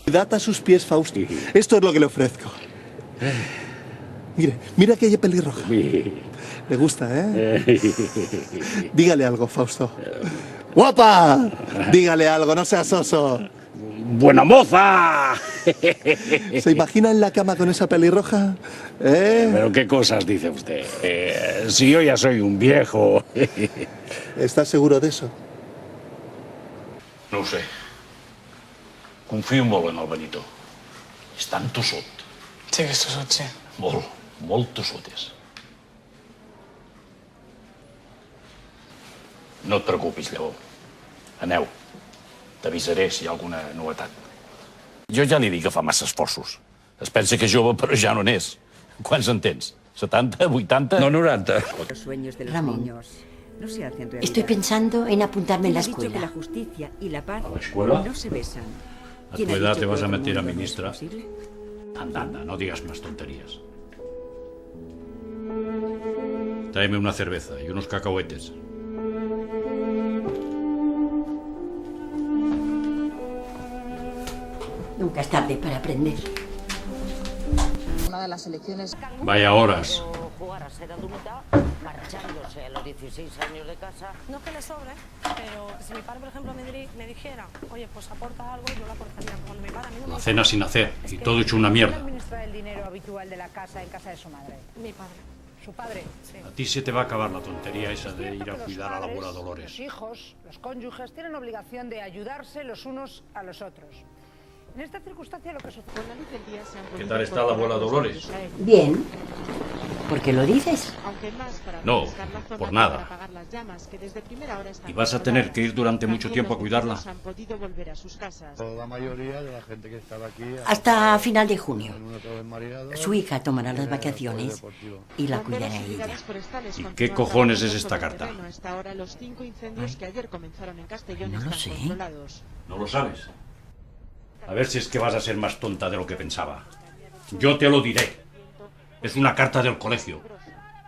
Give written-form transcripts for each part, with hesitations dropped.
Dad a sus pies, Fausto. Esto es lo que le ofrezco. Mire, mira aquella pelirroja. Le gusta, ¿eh? Dígale algo, Fausto. ¡Guapa! Dígale algo, no seas oso. ¡Buena moza! ¿Se imagina en la cama con esa pelirroja? Pero qué cosas dice usted. Si yo ya soy un viejo. ¿Estás seguro de eso? No ho sé. Confio molt en el Benito. És tan tossut. Sí que és tossut, sí. Molt tossut és. No et preocupis, Lleó. Aneu. T'avisaré si hi ha alguna novetat. Jo ja li dic que fa massa esforços. Es pensa que és jove, però ja no n'és. Quants en tens? 70, 80? No, 90. Los sueños de los Ramón, niños no se hacen realidad. Estoy pensando en apuntarme en la ¿Quién ha dicho que la escuela. justicia y la paz ¿A la escuela? no se besan? A ¿Quién tu ha edad dicho te vas que a otro meter a mundo no es ministra. posible? Anda, no digas más tonterías. Tráeme una cerveza y unos cacahuetes. Nunca es tarde para aprender. Una de las elecciones. Vaya horas. Jugar a ser adulta, marchándose a los 16 años de casa. No es que le sobre, pero si mi padre, por ejemplo, me dijera, oye, pues aporta algo, yo lo aportaría. Cuando mi padre a mí no me La dice cena sin hacer y todo hecho una mierda. ¿Quién administra el dinero habitual de la casa en casa de su madre? mi padre. ¿Su padre? Sí. A ti se te va a acabar la tontería esa de ir a Los cuidar a la padres, abuela Dolores. Los hijos, los cónyuges tienen obligación de ayudarse los unos a los otros. En esta circunstancia lo que sucede. ¿Qué tal está la abuela Dolores? Bien. ¿Por qué lo dices? No, por nada. Y vas a tener que ir durante mucho tiempo a cuidarla. La mayoría de la gente que estaba aquí... Hasta final de junio. Su Su hija tomará las vacaciones y la cuidará ella. ¿Y qué cojones es esta carta? No lo sé. ¿No lo sabes? A ver si es que vas a ser más tonta de lo que pensaba. Yo te lo diré. Es una carta del colegio,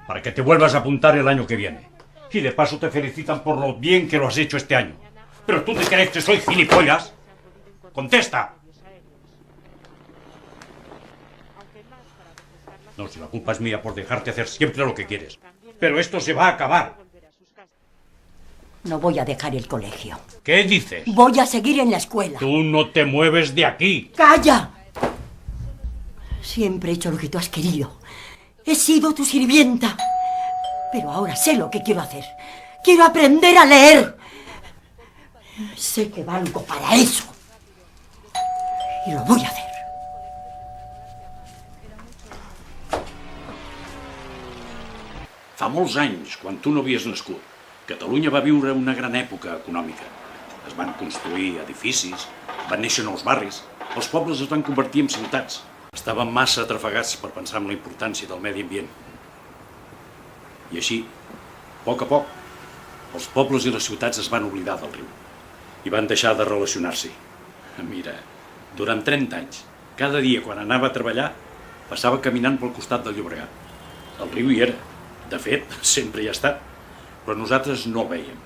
para que te vuelvas a apuntar el año que viene. Y de paso te felicitan por lo bien que lo has hecho este año. ¿Pero tú te crees que soy gilipollas? ¡Contesta! No, si la culpa es mía por dejarte hacer siempre lo que quieres. Pero esto se va a acabar. No voy a dejar el colegio. ¿Qué dices? Voy a seguir en la escuela. Tú no te mueves de aquí. ¡Calla! Siempre he hecho lo que tú has querido. He sido tu sirvienta. Pero ahora sé lo que quiero hacer. Quiero aprender a leer. Sé que valgo para eso. Y lo voy a hacer. Fa molts anys, quan tu no havies nascut, Catalunya va viure una gran època econòmica. Es van construir edificis, van néixer nous barris, els pobles es van convertir en ciutats. Estaven massa atrafegats per pensar en la importància del medi ambient. I així, a poc, els pobles i les ciutats es van oblidar del riu i van deixar de relacionar-s'hi. Mira, durant 30 anys, cada dia quan anava a treballar, passava caminant pel costat del Llobregat. El riu hi era. De fet, sempre hi ha estat. Però nosaltres no el vèiem,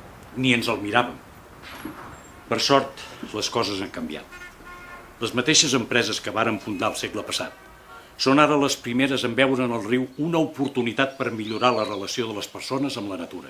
ni ens el miràvem. Per sort, les coses han canviat. Les mateixes empreses que varen fundar el segle passat són ara les primeres en veure en el riu una oportunitat per millorar la relació de les persones amb la natura.